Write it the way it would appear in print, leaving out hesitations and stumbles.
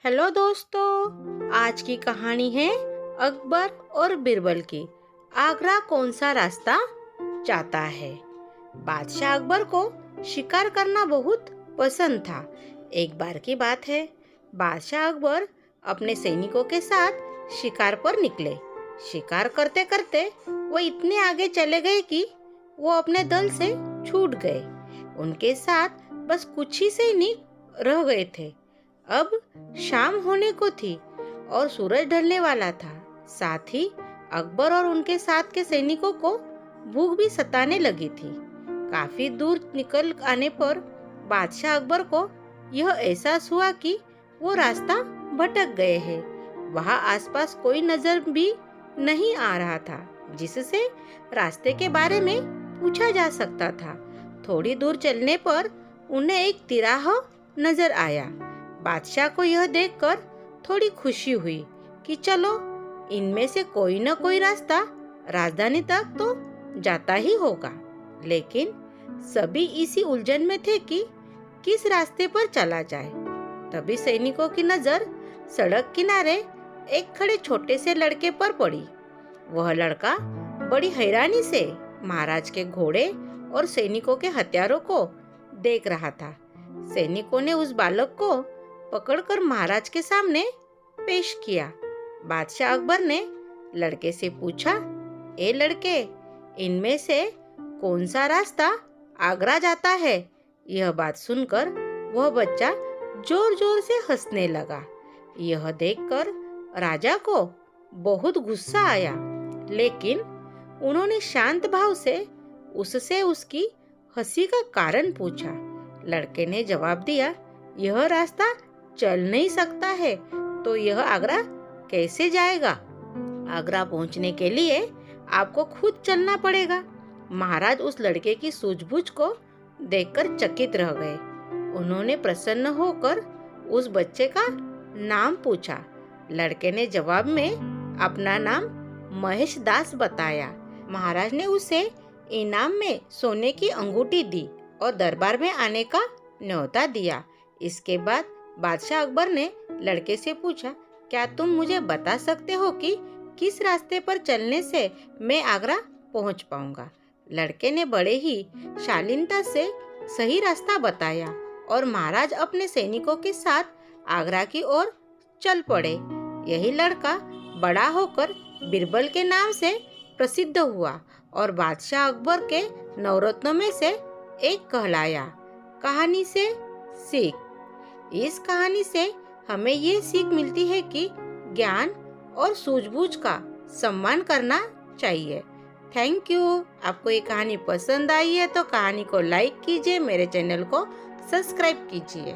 Hello दोस्तों, आज की कहानी है अकबर और बिरबल की। आगरा कौन सा रास्ता जाता है। बादशाह अकबर को शिकार करना बहुत पसंद था। एक बार की बात है, बादशाह अकबर अपने सैनिकों के साथ शिकार पर निकले। शिकार करते करते वो इतने आगे चले गए कि वो अपने दल से छूट गए। उनके साथ बस कुछ ही सैनिक रह गए थे। अब शाम होने को थी और सूरज ढलने वाला था। साथ ही अकबर और उनके साथ के सैनिकों को भूख भी सताने लगी थी। काफी दूर निकल आने पर बादशाह अकबर को यह एहसास हुआ कि वो रास्ता भटक गए हैं। वहाँ आसपास कोई नजर भी नहीं आ रहा था जिससे रास्ते के बारे में पूछा जा सकता था। थोड़ी दूर चलने पर उन्हें एक तिराहा नजर आया। बादशाह को यह देखकर थोड़ी खुशी हुई कि चलो इनमें से कोई न कोई रास्ता राजधानी तक तो जाता ही होगा। लेकिन सभी इसी उलझन में थे कि किस रास्ते पर चला जाए। तभी सैनिकों की नजर सड़क किनारे एक खड़े छोटे से लड़के पर पड़ी। वह लड़का बड़ी हैरानी से महाराज के घोड़े और सैनिकों के हथियारों को देख रहा था। सैनिकों ने उस बालक को पकड़कर महाराज के सामने पेश किया। बादशाह अकबर ने लड़के से पूछा, ए लड़के, इनमें से कौन सा रास्ता आगरा जाता है। यह बात सुनकर वह बच्चा जोर जोर से हंसने लगा। यह देखकर राजा को बहुत गुस्सा आया, लेकिन उन्होंने शांत भाव से उससे उसकी हंसी का कारण पूछा। लड़के ने जवाब दिया, यह रास्ता चल नहीं सकता है तो यह आगरा कैसे जाएगा। आगरा पहुंचने के लिए आपको खुद चलना पड़ेगा। महाराज उस लड़के की सूझबूझ को देखकर चकित रह गए। उन्होंने प्रसन्न होकर उस बच्चे का नाम पूछा। लड़के ने जवाब में अपना नाम महेश दास बताया। महाराज ने उसे इनाम में सोने की अंगूठी दी और दरबार में आने का न्योता दिया। इसके बाद बादशाह अकबर ने लड़के से पूछा, क्या तुम मुझे बता सकते हो कि किस रास्ते पर चलने से मैं आगरा पहुंच पाऊंगा। लड़के ने बड़े ही शालीनता से सही रास्ता बताया और महाराज अपने सैनिकों के साथ आगरा की ओर चल पड़े। यही लड़का बड़ा होकर बिरबल के नाम से प्रसिद्ध हुआ और बादशाह अकबर के नवरत्नों में से एक कहलाया। कहानी से सीख। इस कहानी से हमें ये सीख मिलती है कि ज्ञान और सूझबूझ का सम्मान करना चाहिए। Thank you. आपको ये कहानी पसंद आई है तो कहानी को लाइक कीजिए, मेरे चैनल को सब्सक्राइब कीजिए।